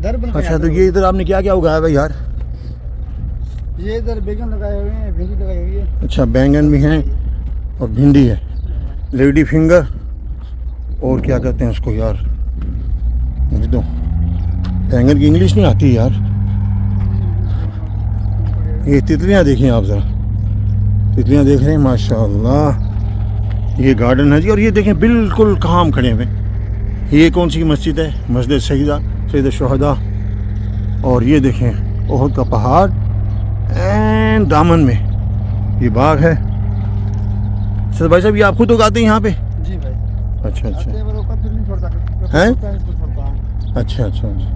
घर बन अच्छा, तो ये इधर आपने क्या क्या उगाया भाई यार? ये इधर बैंगन लगाए हुए हैं, भिंडी लगाई हुई है। अच्छा, बैंगन भी हैं और भिंडी है, लेडी फिंगर, और क्या कहते हैं उसको यार, मुझे तो बैंगन की इंग्लिश नहीं आती यार। ये तितलियां देखिए आप ज़रा, तितलियां देख रहे हैं माशाल्लाह। ये गार्डन है जी, और ये देखें बिल्कुल कहाँ हम खड़े हुए। ये कौन सी मस्जिद है? मस्जिद सैयद शुहदा। और ये देखें ओहद का पहाड़ एंड दामन में ये बाग है। सर भाई साहब, ये आप खुद उगाते हैं यहाँ पे? जी भाई। अच्छा अच्छा फिर नहीं छोड़ता हैं? है। अच्छा अच्छा अच्छा।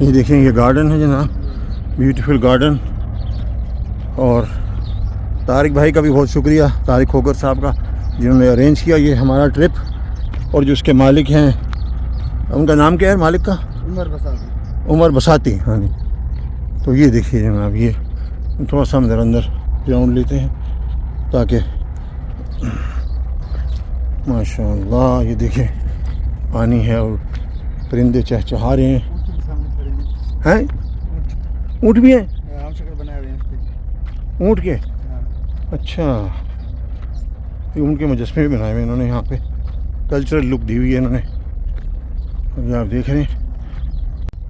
ये देखें ये गार्डन है जनाब, ब्यूटीफुल गार्डन। और तारिक भाई का भी बहुत शुक्रिया, तारिक खोकर साहब का, जिन्होंने अरेंज किया ये हमारा ट्रिप। और जो उसके मालिक हैं, उनका नाम क्या है मालिक का? उमर बसाती। हाँ जी। तो ये देखिए जनाब, ये थोड़ा सा हम अंदर ग्राउंड लेते हैं ताकि माशाल्लाह ये देखिए पानी है और परिंदे चहचहा रहे हैं। हैं? ऊँट भी हैं? ऊँट के? अच्छा, ये ऊँट के मुजस्मे भी बनाए हुए इन्होंने यहाँ पे, कल्चरल लुक दी हुई है इन्होंने। अभी आप देख रहे हैं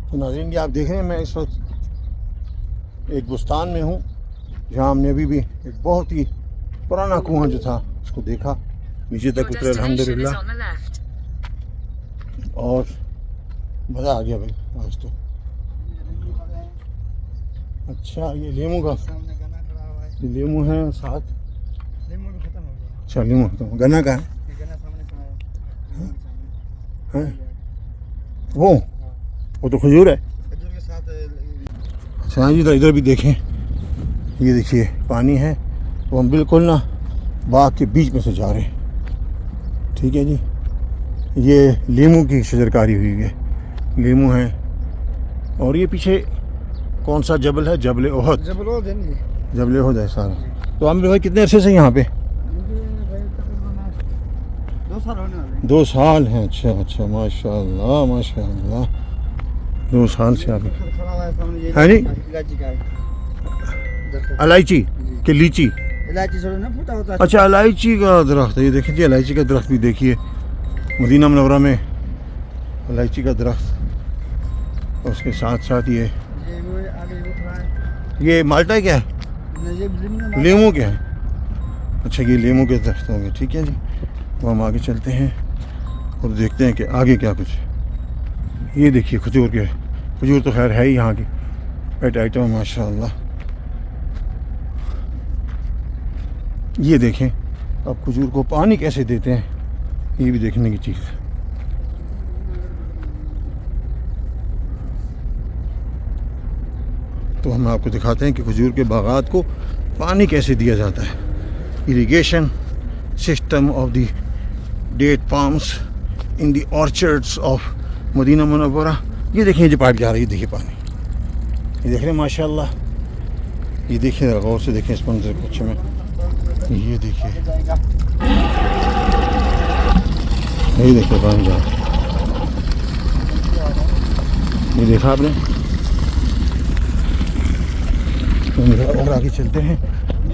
तो नाज़रीन, आप देख रहे हैं मैं इस वक्त एक बुस्तान में हूँ, जहाँ हमने अभी भी एक बहुत ही पुराना कुआं जो था उसको देखा, नीचे तक उतरे अल्हम्दुलिल्लाह, और मज़ा आ गया भाई आज तो। अच्छा, ये लेमू का, ये लेमू है साथ। लेमू भी खत्म हो गया। अच्छा, लेमू खत्म, गन्ना का है? गन्ना सामने खड़ा है। हैं? वो तो खजूर है। खजूर के साथ। अच्छा हाँ जी, तो इधर भी देखें, ये देखिए पानी है, वो हम बिल्कुल ना बाग के बीच में से जा रहे हैं। ठीक है जी, ये लीमू की शजरकारी हुई है, लीमू है। और ये पीछे कौन सा जबल है? जबल ओहद। जबल ओहद है सारा। तो हम भाई कितने अरसे से यहाँ पे? 2 साल होने वाले हैं। 2 साल हैं। अच्छा अच्छा, माशाल्लाह माशाल्लाह, 2 साल से आप है नहीं? इलायची के लीची? इलायची छोड़ो ना, फूटा होता है। अच्छा, इलायची का दरख्त है ये, देखें जी इलायची का दरख्त भी देखिए, मदीना मुनव्वरा में इलायची का दरख्त। और उसके साथ साथ ये ये माल्टा क्या है? लीमू क्या है? अच्छा, ये लीमू के दरख्त होंगे। ठीक है जी, वो हम आगे चलते हैं और देखते हैं कि आगे क्या कुछ। ये देखिए खजूर के, खजूर तो खैर है ही यहाँ की पेट आइटम है माशाल्लाह। ये देखें अब खजूर को पानी कैसे देते हैं, ये भी देखने की चीज़ है। तो हम आपको दिखाते हैं कि खजूर के बागात को पानी कैसे दिया जाता है। Irrigation system of the date palms in the orchards of Medina Munawwara. ये देखिए जो पाइप जा रही है, देखिए पानी, ये देख रहे हैं माशाल्लाह। ये देखिए गौर से देखें इस मंजर को अच्छे में, ये देखिए, ये देखिए पानी जा रहा है, ये देखा आपने। और आगे चलते हैं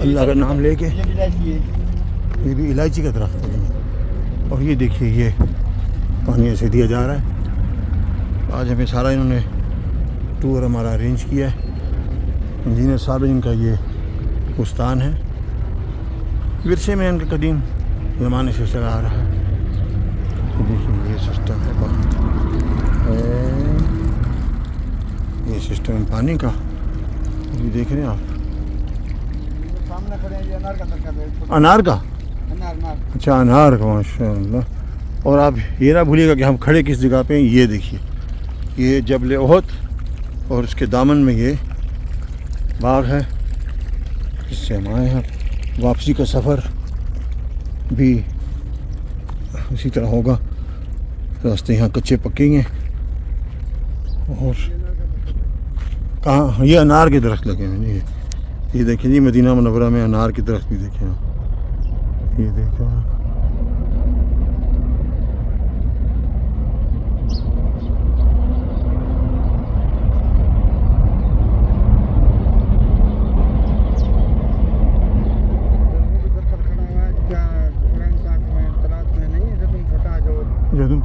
अल्लाह का नाम लेके। ये भी इलायची का दरख्त है। और ये देखिए ये पानी ऐसे दिया जा रहा है। आज हमें सारा इन्होंने टूर हमारा अरेंज किया है। इंजीनियर साहब इनका ये बुस्तान है, विरसे में इनका कदीम ज़माने से चला आ रहा है। तो देखिए ये सिस्टम है, ये सिस्टम पानी का, ये देख रहे हैं आप। सामने खड़े हैं, ये अनार का दरख्त है। अनार का? अनार। अच्छा, अनार का, माशाअल्लाह। और आप ये ना भूलिएगा कि हम खड़े किस जगह पे हैं। ये देखिए ये जबल ओहद और उसके दामन में ये बाग है, इससे हम आए हैं। वापसी का सफ़र भी इसी तरह होगा, रास्ते यहाँ कच्चे पक्के हैं। और कहाँ ये अनार के दरख्त लगे हैं। ये देखिए जी, मदीना मुनव्वरा में अनार के दरख्त भी देखे आप, ये देखो।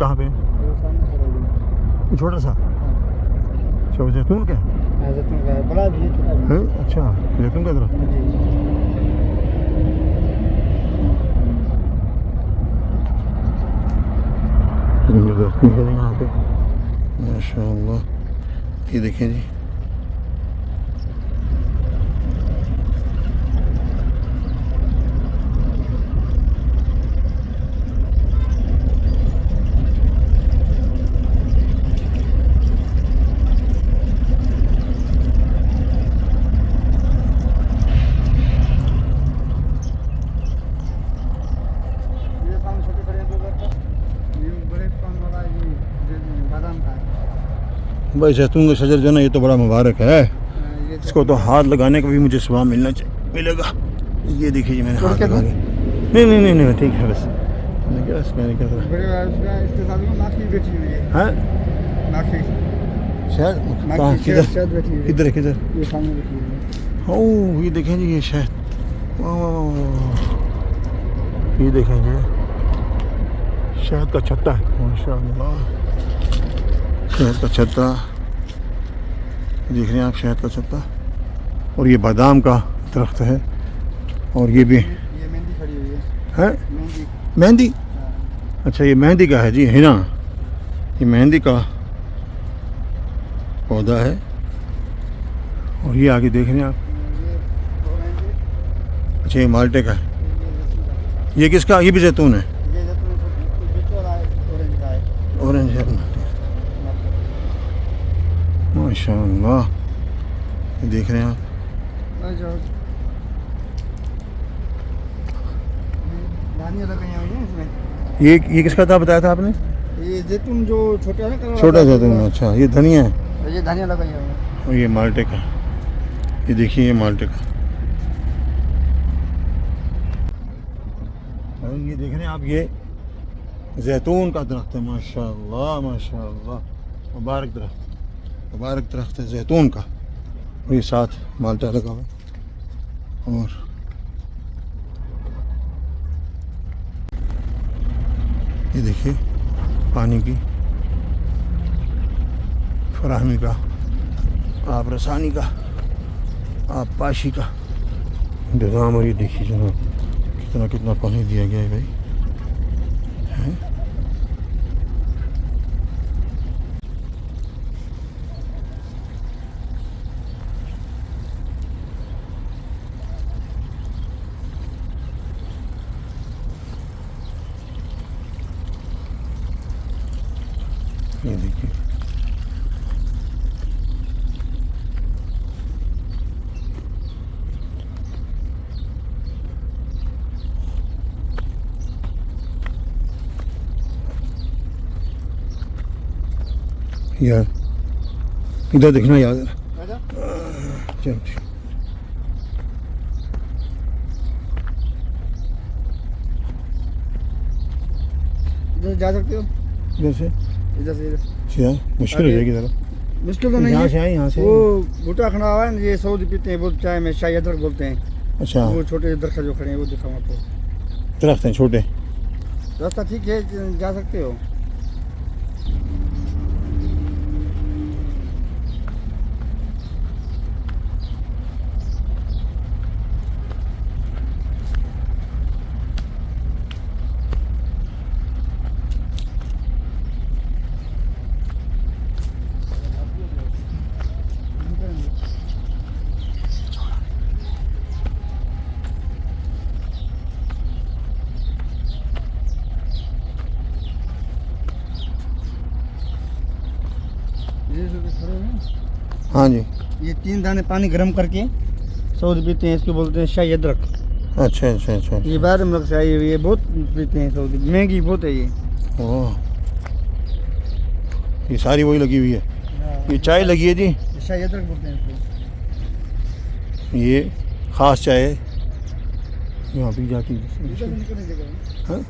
कहाँ पे है? वो सामने खड़ा हुआ वो छोटा सा है। अच्छा, वो जैतून का है? हाँ, जैतून का है, बड़ा भी है, छोटा भी है। हैं? अच्छा, जैतून का दरख्त। जी। ये दरख्त भी है यहाँ पे माशाल्लाह। ये देखें जी, ये सामने छोटे खड़े हैं दो दरख्त। ये बड़े पान वाला ये बादाम का है। भाई जैतून का शजर जो है ना, ये तो बड़ा मुबारक है। ये इसको तो हाथ लगाने का भी मुझे स्वाब मिलेगा। ये देखिए जी, मैंने छोड़ हाथ के लगा दूं? दिया। नहीं ठीक है बस। मैंने क्या करा? बड़े वाला उसका इसके साथ में माखी बैठी हुई है। हाँ माखी शायद कहाँ? माखी किधर शहद बैठी हुई है। किधर है किधर? ये सामने बैठी हुई है। ओह, ये देखें जी, ये शहद। वाह वाह वाह वाह। ये देखें जी, शहद का छत्ता है माशाल्लाह। शहद का छत्ता देख रहे हैं आप, शहद का छत्ता। और ये बादाम का दरख्त है। और ये भी ये मेहंदी खड़ी हुई है। है मेहंदी। मेहंदी। हाँ। अच्छा, ये मेहंदी का है जी, है ना? ये मेहंदी का पौधा है। और ये आगे देख रहे हैं आप। ये ऑरेंज है। अच्छा, ये माल्टे का है। ये जैतून का। ये किसका? ये भी जैतून है। ये जैतून का बीच वाला है, ऑरेंज का है। ऑरेंज है माशाल्लाह। ये देख रहे हैं आप। धानियाँ लगाई हुई हैं इसमें। ये किसका था बताया था आपने? ये जैतून जो छोटा है ना, कलर छोटा वाला, जैतून। अच्छा, ये धनिया है। ये धानियाँ लगाई हुई हैं। और ये माल्टे का। ये देखिए, ये माल्टे का। और ये देख रहे हैं आप, ये जैतून का दरख्त है माशाल्लाह माशाल्लाह। मुबारक दरख्त है जैतून का। और ये साथ माल्टा लगा हुआ है। और ये देखिए, पानी की फराहमी का, आब रसानी का, आब पाशी का इंतज़ाम। और ये देखिए जनाब, कितना पानी दिया गया है भाई, हैं? ये देखिए, यार इधर देखना यार। आजा। चलो ठीक। इधर जा सकते हो, इधर से इधर से इधर। सीधा मुश्किल हो आगे। जाएगी ज़रा। मुश्किल तो नहीं यहाँ है। से आए, यहाँ से। वो बूटा खड़ा हुआ है ना, ये सऊदी पीते हैं, वो चाय में शाही अदरक बोलते हैं। अच्छा, वो छोटे दरख्त जो खड़े हैं वो दिखाऊँ आपको। दरख्त हैं छोटे। रास्ता ठीक है, जा सकते हो। ये जो खड़े हैं, हाँ जी। ये 3 दाने पानी गर्म करके सऊदी पीते हैं, इसको बोलते हैं शाही अदरक। अच्छा अच्छा अच्छा। ये बाहर मुल्क से आई हुई है, बहुत पीते हैं सऊदी, महंगी बहुत है ये। ओह, ये सारी वही लगी हुई है। ये चाय लगी है जी, शाही अदरक बोलते हैं इसको। ये ख़ास चाय है, यहाँ पी जाती इधर से है। निकलने देगा। हाँ?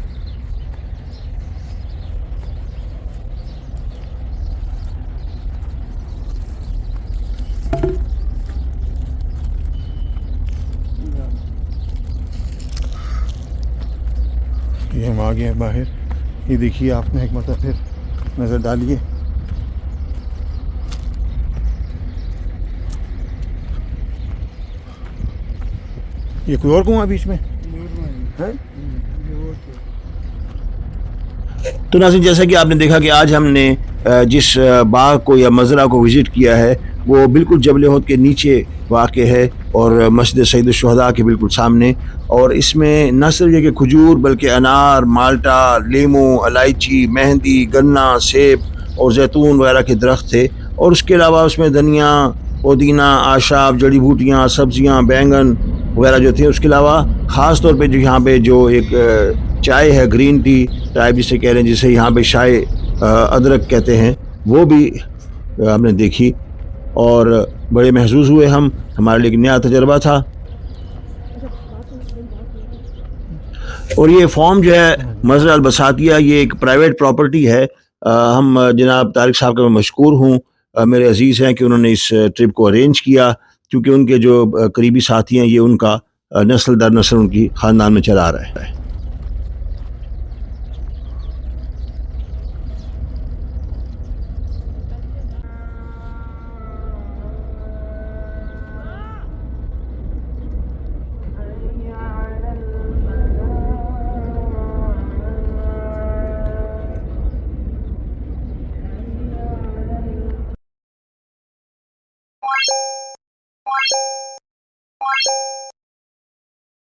ये हम आ गए हैं बाहर। ये देखिए आपने एक मतलब फिर नज़र डालिए। ये कोई और कुआं बीच में है? तो नाज़रीन, जैसा कि आपने देखा कि आज हमने जिस बाग को या मज़रा को विज़िट किया है वो बिल्कुल जबल उहद के नीचे वाक़ है और मस्जिद सैयद शुहदा के बिल्कुल सामने। और इसमें न सिर्फ ये कि खजूर बल्कि अनार, माल्टा, लीमू, इलायची, मेहंदी, गन्ना, सेब और जैतून वगैरह के दरख्त थे। और उसके अलावा उसमें धनिया, पुदीना, आशाब, जड़ी बूटियाँ, सब्ज़ियाँ, बैंगन वगैरह जो थे। उसके अलावा ख़ास तौर पे जो यहाँ पे जो एक चाय है, ग्रीन टी टाइप जिसे कह रहे हैं, जिसे यहाँ पे चाय अदरक कहते हैं, वो भी हमने देखी और बड़े महसूस हुए हम। हमारे लिए एक नया तजर्बा था। और ये फॉर्म जो है मज़रा अल-बसातिया, ये एक प्राइवेट प्रॉपर्टी है। हम जनाब तारिक साहब का मैं मशकूर हूँ, मेरे अजीज़ हैं कि उन्होंने इस ट्रिप को अरेंज किया, क्योंकि उनके जो करीबी साथी हैं ये उनका नस्ल दर नस्ल उनकी ख़ानदान में चला आ रहा है।